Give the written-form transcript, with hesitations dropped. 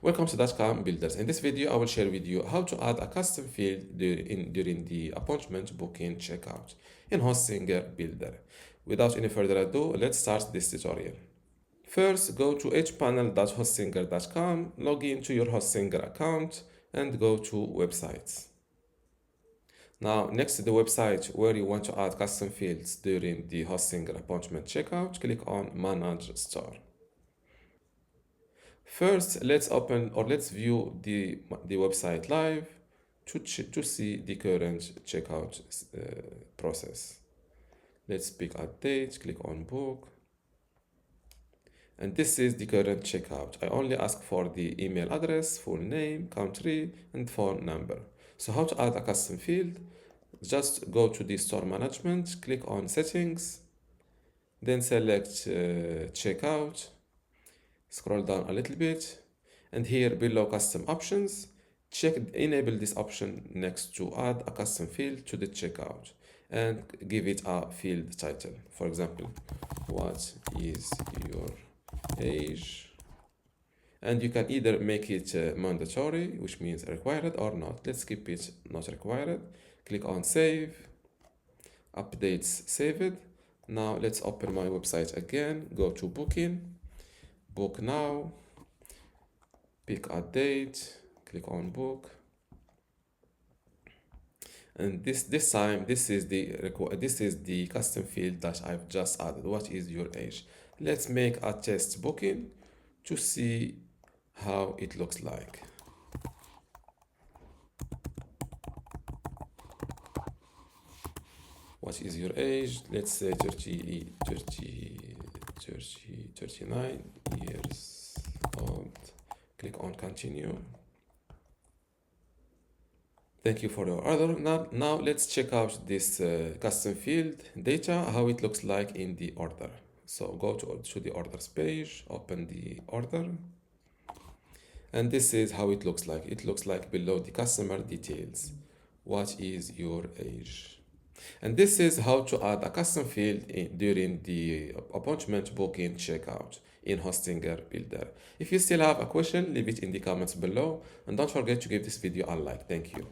Welcome to dotcom builders. In this video, I will share with you how to add a custom field during the appointment booking checkout in Hostinger Builder. Without any further ado, let's start this tutorial. First, go to hpanel.hostinger.com, log into your Hostinger account, and go to websites. Now, next to the website where you want to add custom fields during the Hostinger appointment checkout, click on Manage Store. First, let's view the website live to see the current checkout process. Let's pick a date, click on book. And this is the current checkout. I only ask for the email address, full name, country, and phone number. So how to add a custom field? Just go to the store management, click on settings, then select checkout. Scroll down a little bit, and here below custom options, enable this option next to add a custom field to the checkout and give it a field title. For example, what is your age? And you can either make it mandatory, which means required, or not. Let's keep it not required. Click on save, updates saved. Now let's open my website again, go to booking, book now, pick a date, click on book, and this time this is the custom field that I've just added. What is your age? Let's make a test booking to see how it looks like. What is your age? Let's say 39 years old. Click on continue. Thank you for your order. Now let's check out this custom field data, how it looks like in the order. So go to the orders page, open the order, and this is how it looks like. It looks like below the customer details. What is your age? And this is how to add a custom field during the appointment booking checkout in Hostinger Builder. If you still have a question, leave it in the comments below, and don't forget to give this video a like. Thank you.